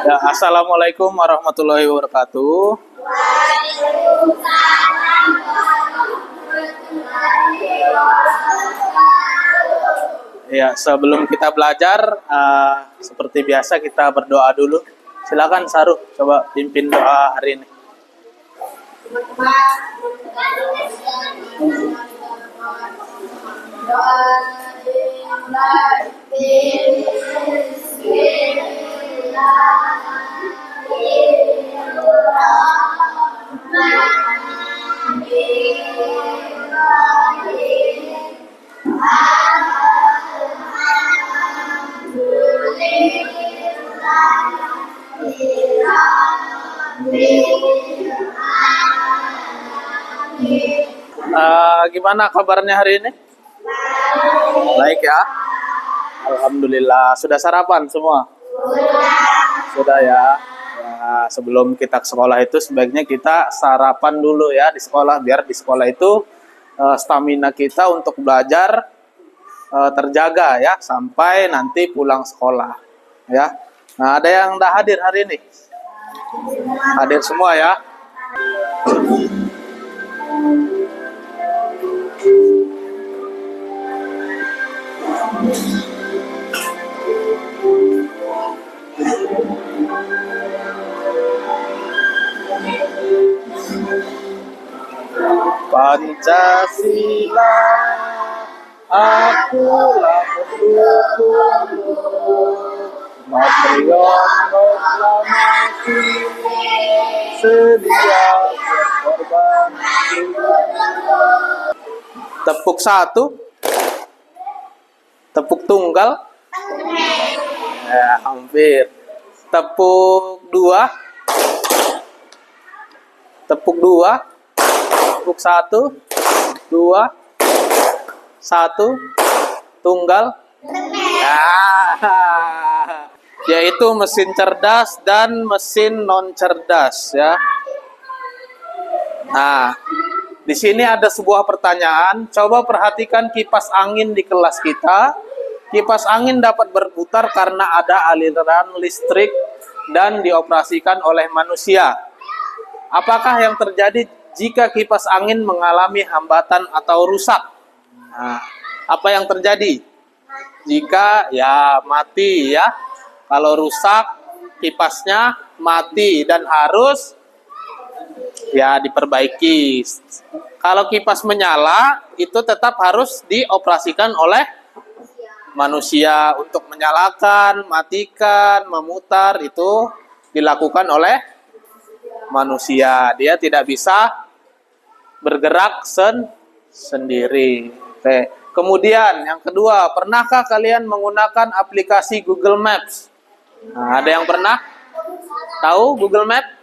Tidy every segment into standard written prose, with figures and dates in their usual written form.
Ya, Assalamualaikum warahmatullahi wabarakatuh. Ya, sebelum kita belajar, seperti biasa kita berdoa dulu. Silakan Saruh, coba pimpin doa hari ini. Gimana kabarnya hari ini? Baik ya. Alhamdulillah. Sudah sarapan semua? Sudah ya. Ya, sebelum kita ke sekolah itu sebaiknya kita sarapan dulu ya di sekolah, biar di sekolah itu stamina kita untuk belajar terjaga ya sampai nanti pulang sekolah ya. Nah, ada yang tidak hadir hari ini? Hadir semua ya. Pancasila, akulah pendukungmu, patriot proklamasi, sedia berkorban. Tepuk satu, tepuk tunggal, ya hampir. Tepuk dua, tepuk dua. Tepuk satu, dua, satu, tunggal. Yaitu mesin cerdas dan mesin non cerdas ya. Nah, di sini ada sebuah pertanyaan. Coba perhatikan kipas angin di kelas kita. Kipas angin dapat berputar karena ada aliran listrik dan dioperasikan oleh manusia. Apakah yang terjadi jika kipas angin mengalami hambatan atau rusak? Nah, apa yang terjadi? Jika ya mati ya. Kalau rusak kipasnya mati dan harus ya diperbaiki. Kalau kipas menyala itu tetap harus dioperasikan oleh manusia. Untuk menyalakan, matikan, memutar itu dilakukan oleh manusia. Dia tidak bisa bergerak sendiri. Oke. Kemudian yang kedua, pernahkah kalian menggunakan aplikasi Google Maps? Nah, ada yang pernah tahu Google Maps?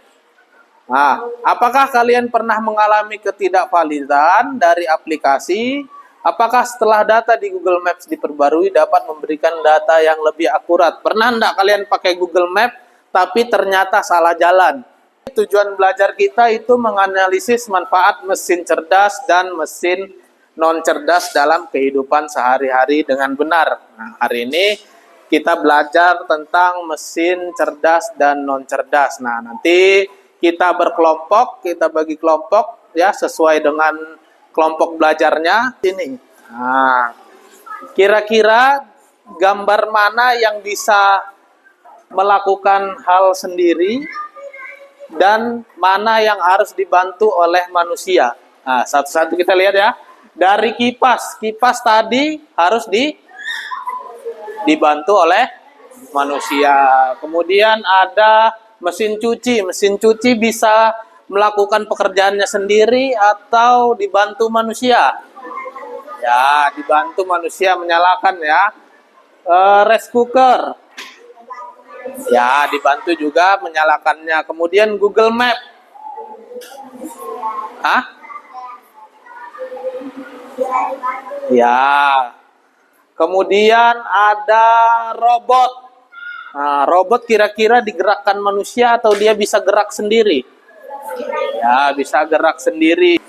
Nah, apakah kalian pernah mengalami ketidakvalidan dari aplikasi? Apakah setelah data di Google Maps diperbarui dapat memberikan data yang lebih akurat? Pernah enggak kalian pakai Google Maps tapi ternyata salah jalan? Tujuan belajar kita itu menganalisis manfaat mesin cerdas dan mesin non cerdas dalam kehidupan sehari-hari dengan benar. Nah, hari ini kita belajar tentang mesin cerdas dan non cerdas. Nah, nanti kita berkelompok, kita bagi kelompok ya sesuai dengan kelompok belajarnya ini. Nah, kira-kira gambar mana yang bisa melakukan hal sendiri dan mana yang harus dibantu oleh manusia? Nah, satu-satu kita lihat ya. Dari kipas tadi harus dibantu oleh manusia. Kemudian ada mesin cuci bisa melakukan pekerjaannya sendiri atau dibantu manusia. Ya, dibantu manusia menyalakan ya. Rice cooker. Ya, dibantu juga menyalakannya. Kemudian Google Map. Ya. Kemudian ada robot. Nah, robot kira-kira digerakkan manusia atau dia bisa gerak sendiri? Ya, bisa gerak sendiri.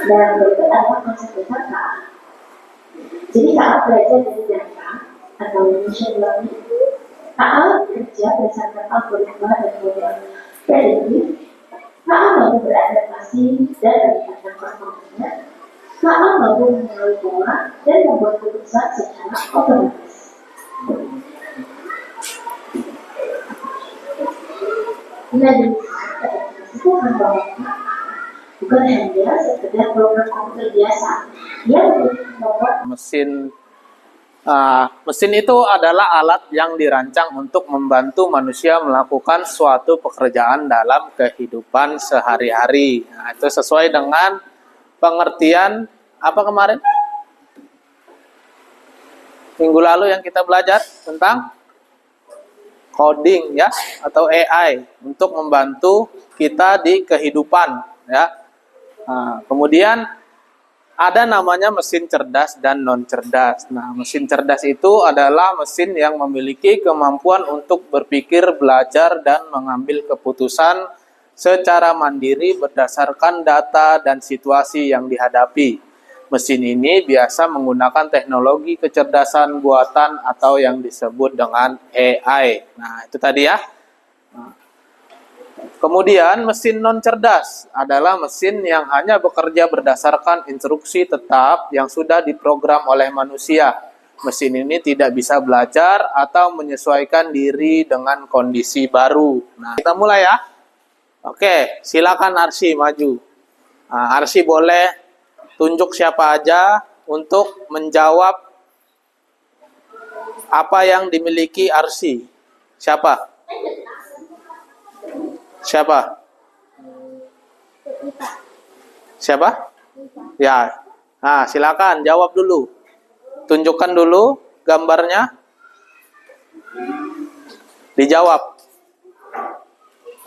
Dan berikut adalah konsep besar. Jadi kalau belajar dari data atau machine learning HA bekerja berdasarkan algoritma dan model prediktif. HA mampu beradaptasi dan meningkatkan performanya. HA mampu mengenali pola dan membuat keputusan secara otomatis. Nah, adaptasi itu membawa bukan hanya sekedar program komputer biasa yang membuat mesin itu adalah alat yang dirancang untuk membantu manusia melakukan suatu pekerjaan dalam kehidupan sehari-hari. Nah, itu sesuai dengan pengertian apa kemarin? Minggu lalu yang kita belajar tentang coding ya atau AI untuk membantu kita di kehidupan ya. Nah, kemudian ada namanya mesin cerdas dan non cerdas. Nah, mesin cerdas itu adalah mesin yang memiliki kemampuan untuk berpikir, belajar, dan mengambil keputusan secara mandiri berdasarkan data dan situasi yang dihadapi. Mesin ini biasa menggunakan teknologi kecerdasan buatan atau yang disebut dengan AI. Nah, itu tadi ya. Kemudian mesin non cerdas adalah mesin yang hanya bekerja berdasarkan instruksi tetap yang sudah diprogram oleh manusia. Mesin ini tidak bisa belajar atau menyesuaikan diri dengan kondisi baru. Nah, kita mulai ya. Oke, silakan Arsy maju. Nah, Arsy boleh tunjuk siapa aja untuk menjawab apa yang dimiliki Arsy. Siapa? Siapa? Siapa? Ya. Nah, silakan jawab dulu. Tunjukkan dulu gambarnya. Dijawab.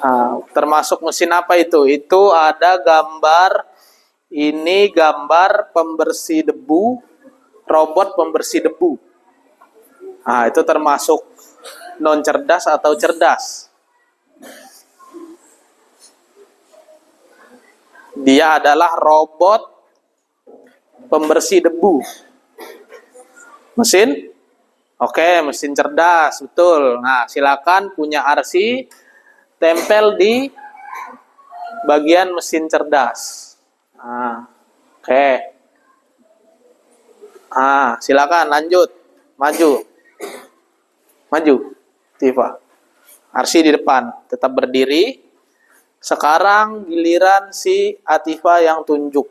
Nah, termasuk mesin apa itu? Itu ada gambar, ini gambar pembersih debu, robot pembersih debu. Nah, itu termasuk non cerdas atau cerdas? Dia adalah robot pembersih debu. Mesin? Oke, mesin cerdas, betul. Nah, silakan punya Arsy tempel di bagian mesin cerdas. Nah, oke. Silakan lanjut. Maju. Maju. Tifa. Arsy di depan, tetap berdiri. Sekarang giliran si Atifa yang tunjuk.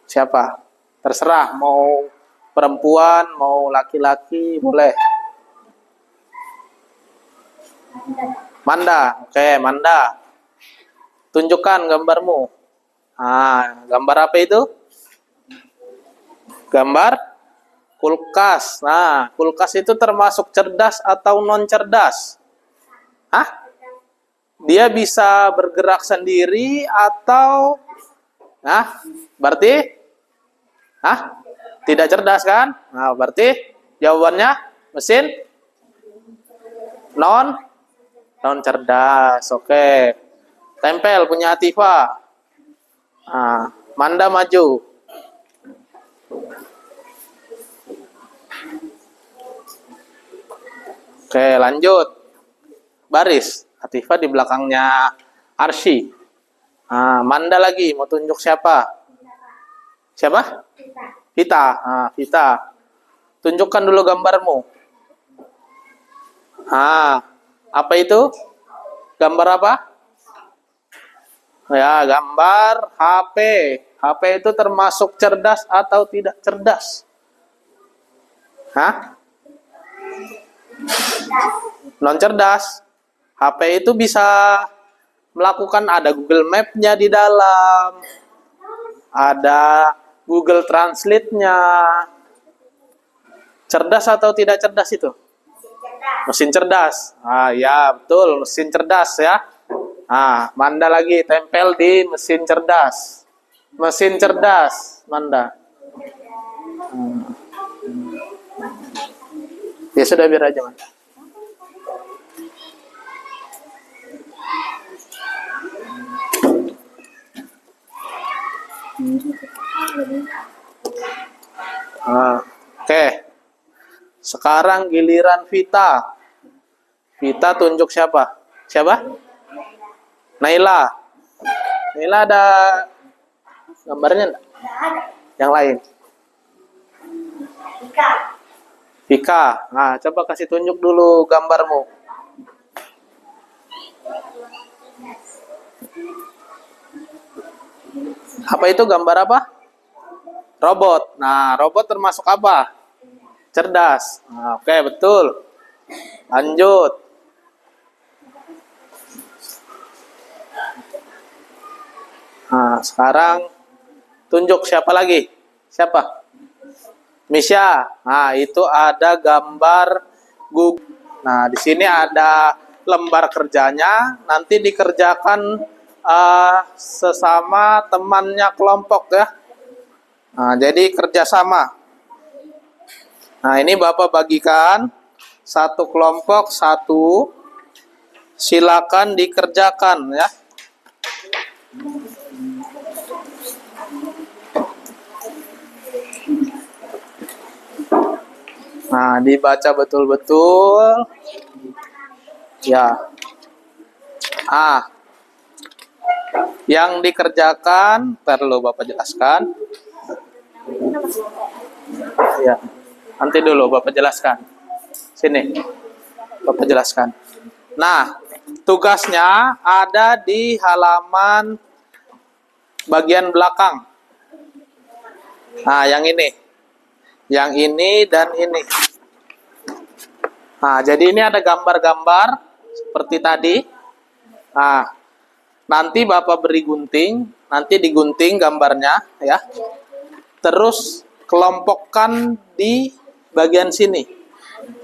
Siapa? Terserah, mau perempuan, mau laki-laki, boleh. Manda, oke, Manda. Tunjukkan gambarmu. Gambar apa itu? Gambar kulkas. Nah, kulkas itu termasuk cerdas atau non cerdas? Dia bisa bergerak sendiri atau berarti tidak cerdas kan? Nah, berarti jawabannya mesin non cerdas. Oke. Tempel punya Atifa. Manda maju. Oke, lanjut. Baris. Atifa di belakangnya Arsy. Manda lagi, mau tunjuk siapa? Siapa? Vita. Vita. Tunjukkan dulu gambarmu. Apa itu? Gambar apa? Ya, gambar HP. HP itu termasuk cerdas atau tidak cerdas? Non cerdas. HP itu bisa melakukan, ada Google Map-nya di dalam, ada Google Translate-nya. Cerdas atau tidak cerdas itu? Mesin cerdas. Ya, betul, mesin cerdas ya. Manda lagi tempel di mesin cerdas. Mesin cerdas, Manda. Ya sudah, biar aja, Manda. Oke. Sekarang giliran Vita. Vita tunjuk siapa? Siapa? Naila. Naila ada gambarnya enggak? Yang lain. Vika. Nah, coba kasih tunjuk dulu gambarmu. Apa itu gambar apa? Robot. Nah, robot termasuk apa? Cerdas. Nah, oke, betul. Lanjut. Nah, sekarang tunjuk siapa lagi? Siapa? Misha. Nah, itu ada gambar Google. Nah, di sini ada lembar kerjanya. Nanti dikerjakan sesama temannya kelompok ya. Nah, jadi kerjasama. Nah, ini Bapak bagikan satu kelompok satu. Silakan dikerjakan ya. Nah, dibaca betul-betul. Ya. Yang dikerjakan, perlu Bapak jelaskan. Ya. Nanti dulu Bapak jelaskan. Sini. Bapak jelaskan. Nah, tugasnya ada di halaman bagian belakang. Nah, yang ini. Yang ini dan ini. Nah, jadi ini ada gambar-gambar seperti tadi. Nah, nanti Bapak beri gunting, nanti digunting gambarnya ya. Terus kelompokkan di bagian sini.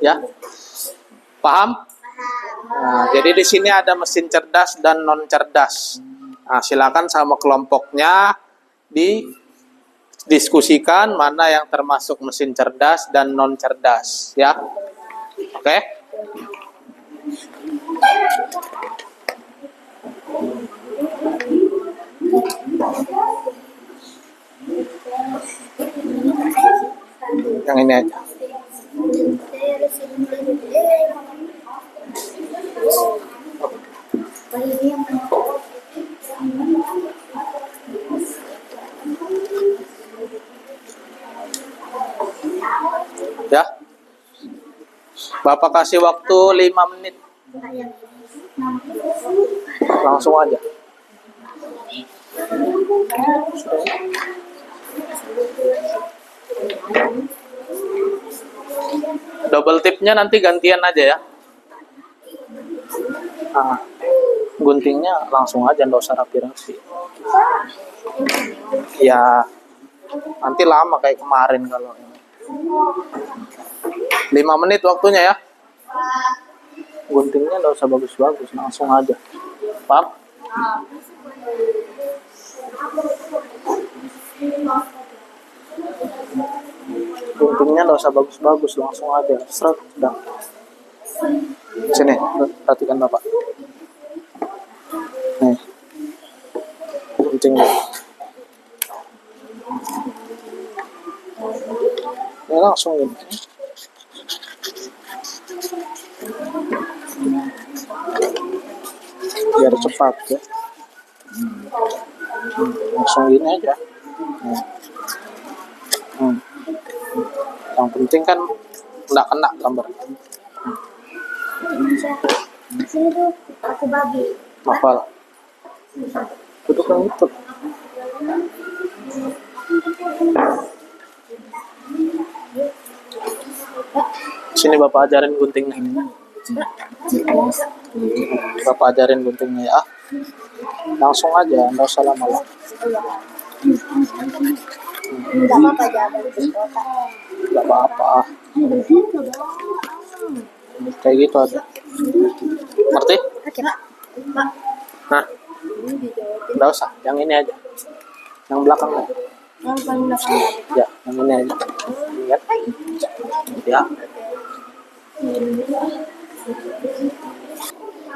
Ya. Paham? Nah, jadi di sini ada mesin cerdas dan non cerdas. Nah, silakan sama kelompoknya didiskusikan mana yang termasuk mesin cerdas dan non cerdas ya. Oke? Yang ini aja. Ya. Bapak kasih waktu 5 menit. Langsung aja. Double tipnya nanti gantian aja ya. Nah, guntingnya langsung aja, nggak usah rapi-rapi. Ya, nanti lama kayak kemarin kalau ini. 5 menit waktunya ya. Guntingnya nggak usah bagus-bagus, langsung aja. Paham? Guntingnya nggak usah bagus-bagus, langsung aja. Seret, dah. Sini, perhatikan Bapak. Nih, guntingnya. Ini langsung ini. Biar cepat ya. Langsung gini aja. Yang penting kan nggak kena gambar. Sini tuh aku bagi. Hafal. Duduk yang itu. Sini Bapak ajarin guntingnya. Bapak ajarin guntingnya ya. Langsung aja, nggak usah lama-lama. Enggak apa-apa jalan di kota. Nggak apa-apa. Kayak gitu aja. Ngerti? Oke, Pak. Pak. Nah, nggak usah. Yang ini aja. Yang belakang aja. Yang paling belakang. Ya, yang ini aja. Lihat. Ya.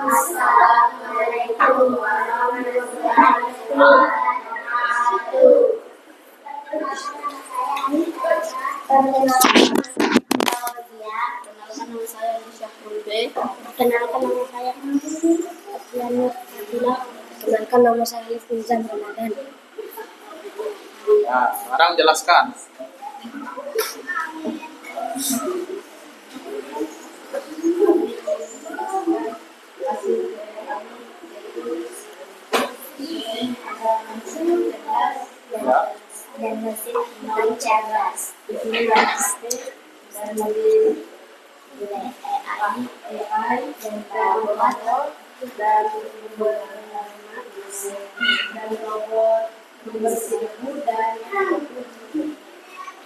Assalamualaikum warahmatullahi wabarakatuh. Perkenalkan nama saya Syahrul B. Perkenalkan nama saya Adriana Fadila. Perkenalkan nama saya Nizam Ramadan. Ya, sekarang jelaskan. Ya. Dan mesin non cerdas. Di sini dan mobil AI dan robot dan robot bersih dan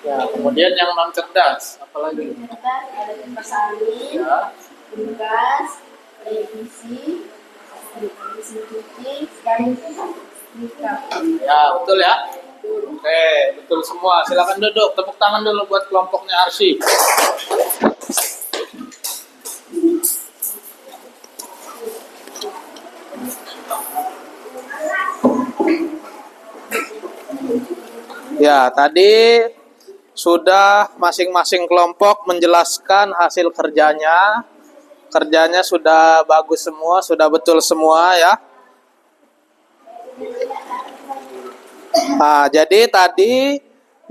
Ya, kemudian yang non cerdas, apalagi? ada kipas angin, Ya. gas, televisi, mesin cuci, dan mikro. Ya, betul ya. Oke, betul semua. Silakan duduk. Tepuk tangan dulu buat kelompoknya Arsy. Ya, tadi sudah masing-masing kelompok menjelaskan hasil kerjanya. Kerjanya sudah bagus semua, sudah betul semua ya. Nah, jadi tadi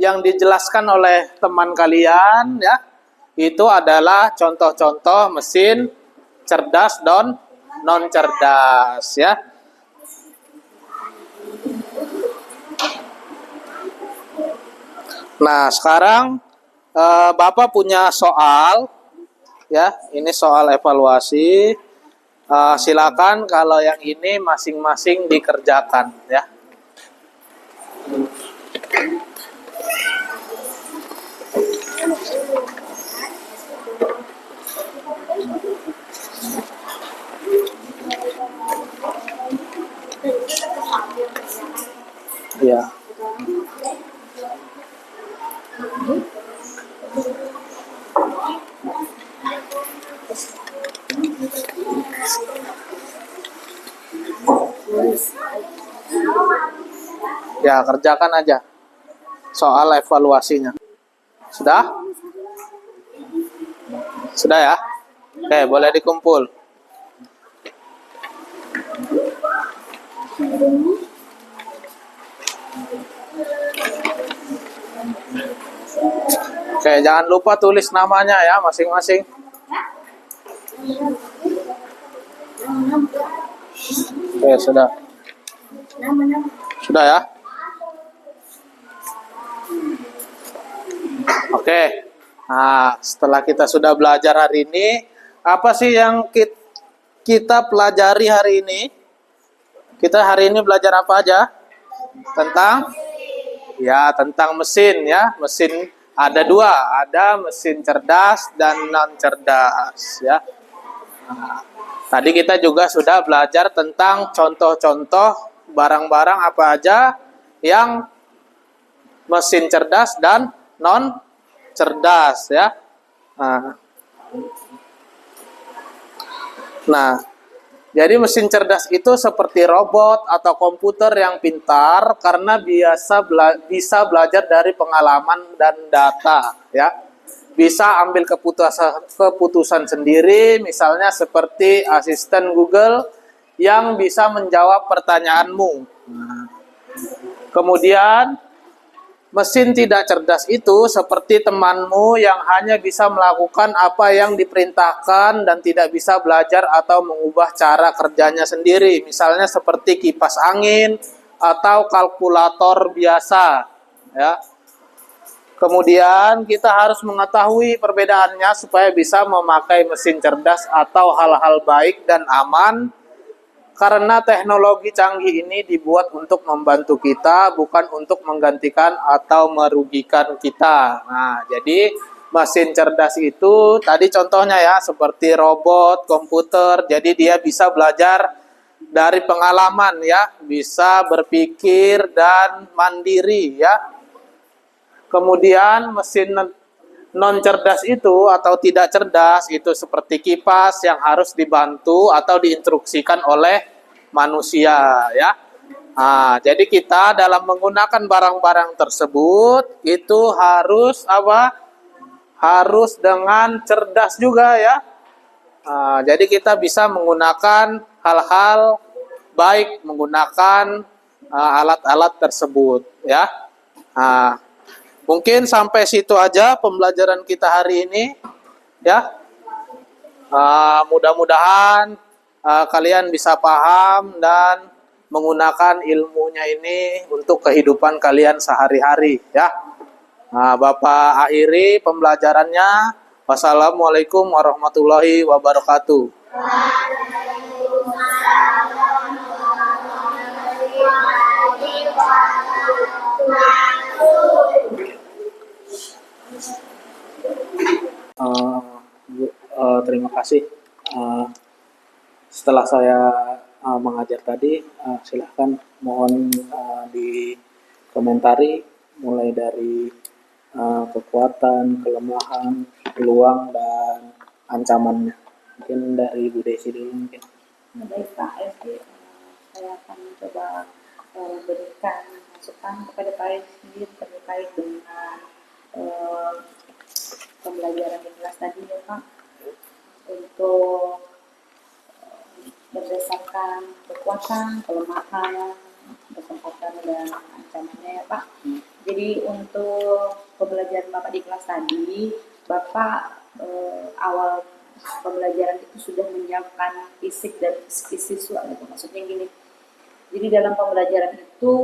yang dijelaskan oleh teman kalian ya, itu adalah contoh-contoh mesin cerdas dan non cerdas ya. Nah, sekarang Bapak punya soal ya, ini soal evaluasi. Silakan kalau yang ini masing-masing dikerjakan ya. Ya. Ya, kerjakan aja soal evaluasinya. Sudah? Sudah ya? Oke, boleh dikumpul. Oke, jangan lupa tulis namanya ya masing-masing. Oke, sudah. Sudah ya? Oke. Nah, setelah kita sudah belajar hari ini, apa sih yang kita pelajari hari ini? Kita hari ini belajar apa aja? Tentang mesin ya. Mesin ada dua, ada mesin cerdas dan non cerdas ya. Nah, tadi kita juga sudah belajar tentang contoh-contoh barang-barang apa aja yang mesin cerdas dan non cerdas ya. Nah, jadi mesin cerdas itu seperti robot atau komputer yang pintar karena bisa belajar dari pengalaman dan data ya. Bisa ambil keputusan sendiri, misalnya seperti asisten Google yang bisa menjawab pertanyaanmu. Kemudian mesin tidak cerdas itu seperti temanmu yang hanya bisa melakukan apa yang diperintahkan dan tidak bisa belajar atau mengubah cara kerjanya sendiri. Misalnya seperti kipas angin atau kalkulator biasa. Ya. Kemudian kita harus mengetahui perbedaannya supaya bisa memakai mesin cerdas atau hal-hal baik dan aman. Karena teknologi canggih ini dibuat untuk membantu kita, bukan untuk menggantikan atau merugikan kita. Nah, jadi mesin cerdas itu tadi contohnya ya, seperti robot, komputer. Jadi dia bisa belajar dari pengalaman ya, bisa berpikir dan mandiri ya. Kemudian mesin non cerdas itu atau tidak cerdas itu seperti kipas yang harus dibantu atau diinstruksikan oleh manusia ya. Nah, jadi kita dalam menggunakan barang-barang tersebut itu harus apa? Harus dengan cerdas juga ya. Jadi kita bisa menggunakan hal-hal baik menggunakan alat-alat tersebut ya. Nah, mungkin sampai situ aja pembelajaran kita hari ini ya. Mudah-mudahan kalian bisa paham dan menggunakan ilmunya ini untuk kehidupan kalian sehari-hari ya. Bapak akhiri pembelajarannya. Wassalamualaikum warahmatullahi wabarakatuh. Terima kasih. Setelah saya mengajar tadi, silahkan mohon dikomentari mulai dari kekuatan, kelemahan, peluang, dan ancamannya. Mungkin dari Bu Desi dulu mungkin. Baik Pak SD, saya akan mencoba berikan masukan kepada Pak SD terkait dengan pembelajaran di kelas tadi ya Pak, untuk berdasarkan kekuatan, kelemahan, kesempatan dan ancamannya ya Pak. Jadi untuk pembelajaran Bapak di kelas tadi, Bapak awal pembelajaran itu sudah menyiapkan fisik dan psikis siswa gitu. Maksudnya gini, jadi dalam pembelajaran itu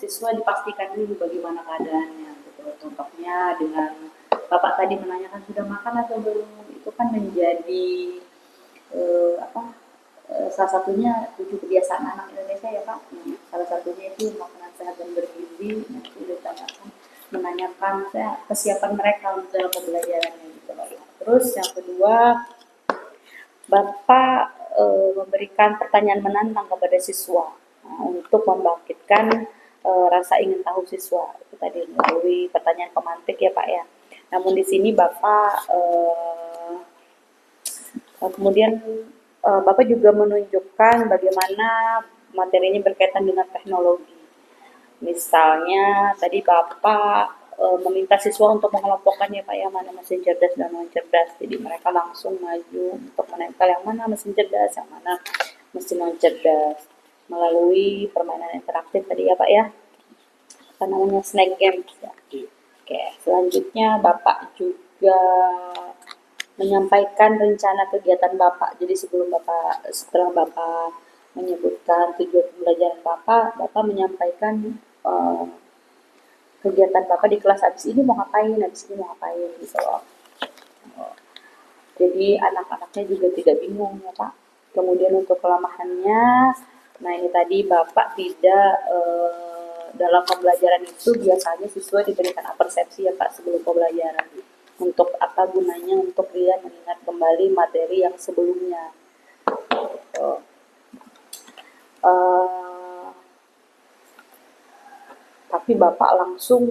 siswa dipastikan dulu bagaimana keadaannya gitu. Contohnya dengan Bapak tadi menanyakan sudah makan atau belum, itu kan menjadi salah satunya 7 kebiasaan anak Indonesia ya Pak. Salah satunya itu makanan sehat dan bergizi. Nah, itu ditanyakan, menanyakan kesiapan mereka untuk dalam pembelajarannya gitu Pak. Terus yang kedua, Bapak memberikan pertanyaan menantang kepada siswa untuk membangkitkan rasa ingin tahu siswa. Itu tadi melalui pertanyaan pemantik ya Pak ya. Namun di sini Bapak kemudian Bapak juga menunjukkan bagaimana materinya berkaitan dengan teknologi. Misalnya tadi Bapak meminta siswa untuk mengelompokkan ya Pak ya, mana mesin cerdas dan non cerdas. Jadi mereka langsung maju untuk menempel yang mana mesin cerdas, yang mana mesin non cerdas melalui permainan interaktif tadi ya Pak ya. Apa namanya, snack game ya. Oke, selanjutnya Bapak juga menyampaikan rencana kegiatan Bapak. Jadi setelah Bapak menyebutkan tujuan pembelajaran Bapak menyampaikan kegiatan Bapak di kelas habis ini mau ngapain gitu loh. Jadi anak-anaknya juga tidak bingung ya Pak. Kemudian untuk kelemahannya, nah ini tadi Bapak tidak dalam pembelajaran itu biasanya siswa diberikan persepsi ya Pak sebelum pembelajaran. Untuk apa gunanya? Untuk dia mengingat kembali materi yang sebelumnya. Tapi Bapak langsung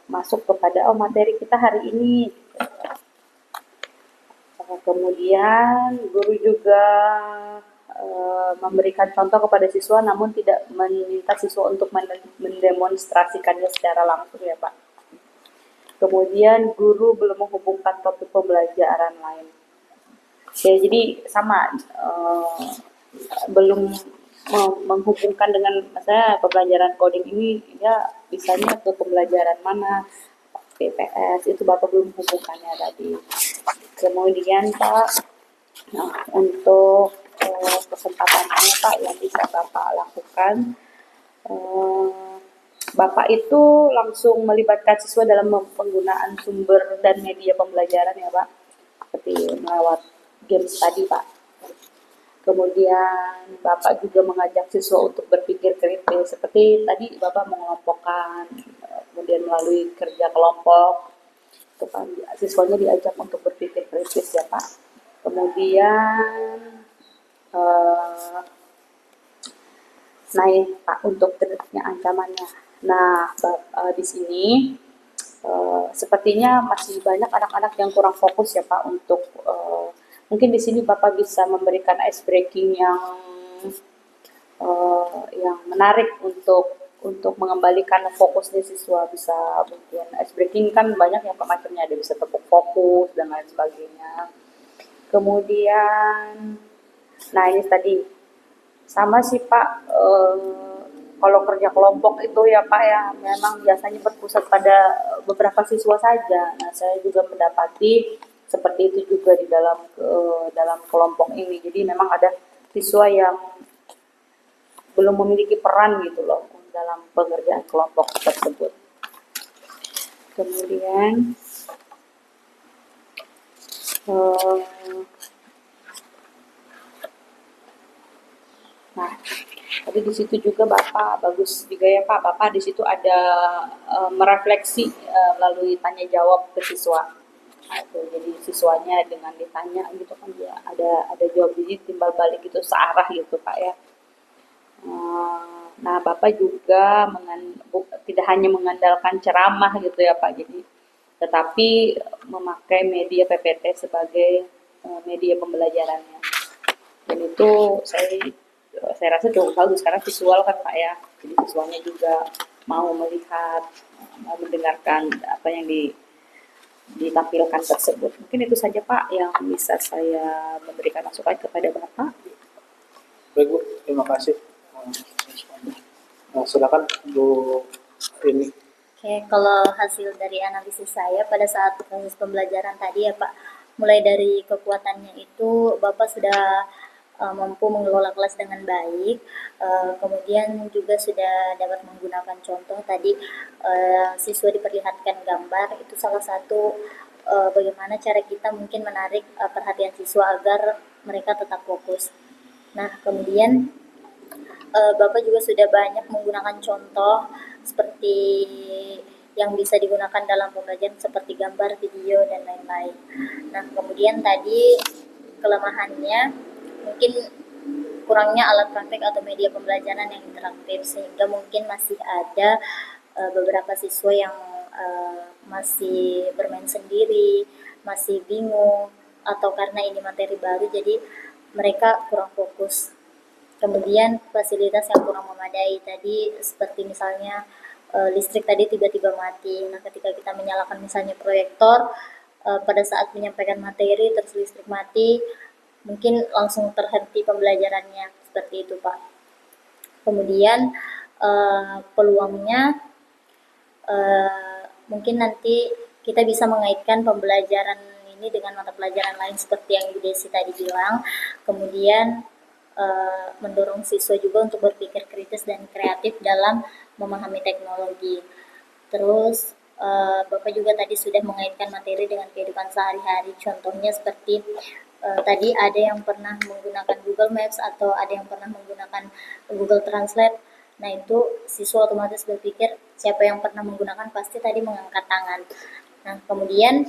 masuk kepada materi kita hari ini. Kemudian guru juga memberikan contoh kepada siswa, namun tidak meminta siswa untuk mendemonstrasikannya secara langsung ya Pak. Kemudian guru belum menghubungkan topik pembelajaran lain. Ya, jadi sama, belum menghubungkan dengan misalnya pembelajaran coding ini ya bisanya ke pembelajaran mana, PPS, itu Bapak belum menghubungkannya tadi. Kemudian Pak, nah untuk kesempatannya Pak yang bisa Bapak lakukan, Bapak itu langsung melibatkan siswa dalam penggunaan sumber dan media pembelajaran ya Pak, seperti melewat games tadi Pak. Kemudian Bapak juga mengajak siswa untuk berpikir kritis, seperti tadi Bapak mengelompokkan, kemudian melalui kerja kelompok, itu kan siswanya diajak untuk berpikir kritis ya Pak. Kemudian Pak untuk terusnya ancamannya. Nah, di sini sepertinya masih banyak anak-anak yang kurang fokus ya Pak untuk mungkin di sini Bapak bisa memberikan ice breaking yang menarik untuk mengembalikan fokusnya siswa. Bisa mungkin ice breaking kan banyak yang macamnya, ada bisa tepuk fokus dan lain sebagainya. Kemudian, nah ini tadi sama sih Pak, kalau kerja kelompok itu ya Pak ya, memang biasanya berpusat pada beberapa siswa saja. Nah saya juga mendapati seperti itu juga di dalam kelompok ini. Jadi memang ada siswa yang belum memiliki peran gitu loh dalam pengerjaan kelompok tersebut. Kemudian nah, tadi di situ juga Bapak bagus juga ya Pak. Bapak di situ ada merefleksi melalui tanya jawab ke siswa. Nah, itu, jadi siswanya dengan ditanya gitu kan dia ada jawab, jadi timbal balik gitu searah gitu Pak ya. Nah, Bapak juga tidak hanya mengandalkan ceramah gitu ya Pak, jadi tetapi memakai media PPT sebagai media pembelajarannya. Dan itu saya rasa cukup bagus karena visual kan Pak ya. Jadi siswanya juga mau melihat, mau mendengarkan apa yang ditampilkan tersebut. Mungkin itu saja Pak yang bisa saya memberikan masukan kepada Bapak. Baik Bu, terima kasih. Silakan Bu ini. Oke, kalau hasil dari analisis saya pada saat proses pembelajaran tadi ya Pak, mulai dari kekuatannya itu Bapak sudah mampu mengelola kelas dengan baik, kemudian juga sudah dapat menggunakan contoh tadi, siswa diperlihatkan gambar, itu salah satu bagaimana cara kita mungkin menarik perhatian siswa agar mereka tetap fokus. Nah, kemudian Bapak juga sudah banyak menggunakan contoh seperti yang bisa digunakan dalam pembelajaran seperti gambar, video, dan lain-lain. Nah, kemudian tadi kelemahannya mungkin kurangnya alat praktek atau media pembelajaran yang interaktif, sehingga mungkin masih ada beberapa siswa yang masih bermain sendiri, masih bingung, atau karena ini materi baru jadi mereka kurang fokus. Kemudian fasilitas yang kurang memadai tadi seperti misalnya listrik tadi tiba-tiba mati. Nah, ketika kita menyalakan misalnya proyektor pada saat menyampaikan materi terus listrik mati, mungkin langsung terhenti pembelajarannya, seperti itu Pak. Kemudian peluangnya mungkin nanti kita bisa mengaitkan pembelajaran ini dengan mata pelajaran lain seperti yang Bu Desi tadi bilang. Kemudian mendorong siswa juga untuk berpikir kritis dan kreatif dalam memahami teknologi. Terus Bapak juga tadi sudah mengaitkan materi dengan kehidupan sehari-hari. Contohnya seperti tadi ada yang pernah menggunakan Google Maps atau ada yang pernah menggunakan Google Translate. Nah, itu siswa otomatis berpikir siapa yang pernah menggunakan pasti tadi mengangkat tangan. Nah, kemudian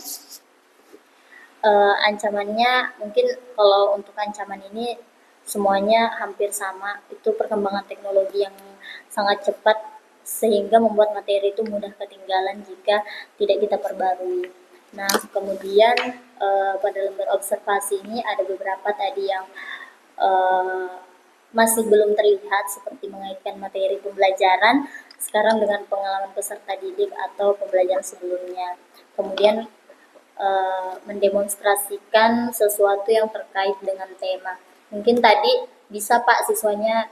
ancamannya mungkin kalau untuk ancaman ini semuanya hampir sama, itu perkembangan teknologi yang sangat cepat sehingga membuat materi itu mudah ketinggalan jika tidak kita perbarui. Nah, kemudian pada lembar observasi ini ada beberapa tadi yang masih belum terlihat seperti mengaitkan materi pembelajaran sekarang dengan pengalaman peserta didik atau pembelajaran sebelumnya. Kemudian mendemonstrasikan sesuatu yang terkait dengan tema. Mungkin tadi bisa Pak siswanya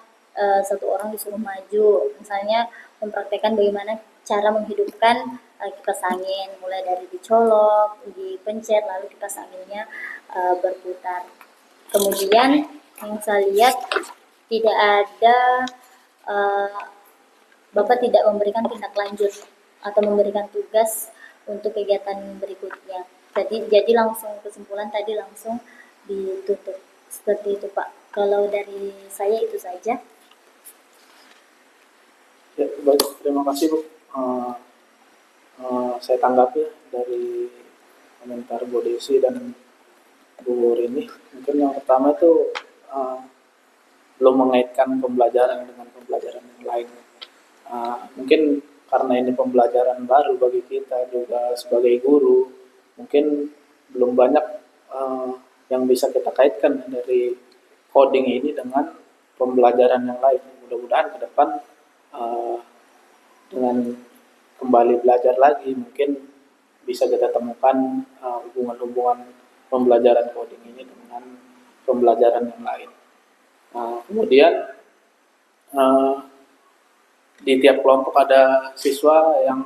satu orang disuruh maju, misalnya mempraktekkan bagaimana cara menghidupkan kipas angin, mulai dari dicolok, dipencet, lalu kipas anginnya berputar. Kemudian yang saya lihat tidak ada Bapak tidak memberikan tindak lanjut atau memberikan tugas untuk kegiatan berikutnya. Jadi langsung kesimpulan tadi langsung ditutup. Seperti itu Pak. Kalau dari saya itu saja. Ya, baik, terima kasih Bu. Saya tanggapi dari komentar Bu Desi dan Bu Rini. Mungkin yang pertama itu belum mengaitkan pembelajaran dengan pembelajaran yang lain. Mungkin karena ini pembelajaran baru bagi kita juga sebagai guru, mungkin belum banyak yang bisa kita kaitkan dari coding ini dengan pembelajaran yang lain. Mudah-mudahan ke depan dengan kembali belajar lagi mungkin bisa kita temukan hubungan-hubungan pembelajaran coding ini dengan pembelajaran yang lain. Kemudian di tiap kelompok ada siswa yang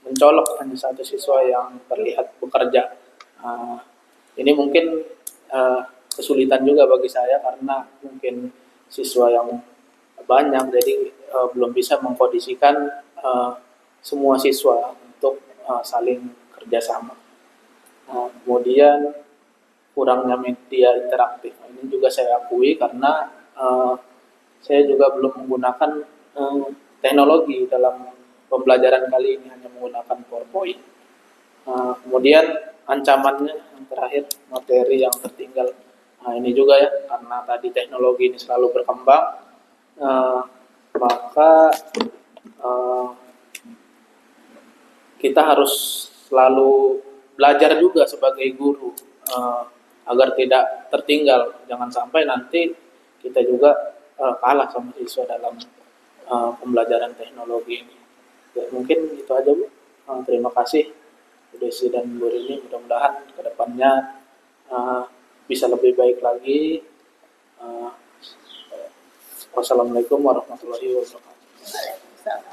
mencolok, hanya satu siswa yang terlihat bekerja. Ini mungkin kesulitan juga bagi saya karena mungkin siswa yang banyak, jadi belum bisa mengkondisikan semua siswa untuk saling kerjasama. Kemudian kurangnya media interaktif, ini juga saya akui karena saya juga belum menggunakan teknologi dalam pembelajaran kali ini, hanya menggunakan PowerPoint. Kemudian ancamannya yang terakhir, materi yang tertinggal. Ini juga ya, karena tadi teknologi ini selalu berkembang, maka kita harus selalu belajar juga sebagai guru agar tidak tertinggal. Jangan sampai nanti kita juga kalah sama siswa dalam pembelajaran teknologi ini. Ya, mungkin itu aja Bu. Terima kasih Bu Desi dan Bu Rini. Mudah-mudahan kedepannya bisa lebih baik lagi. Wassalamualaikum warahmatullahi wabarakatuh. Waalaikumsalam.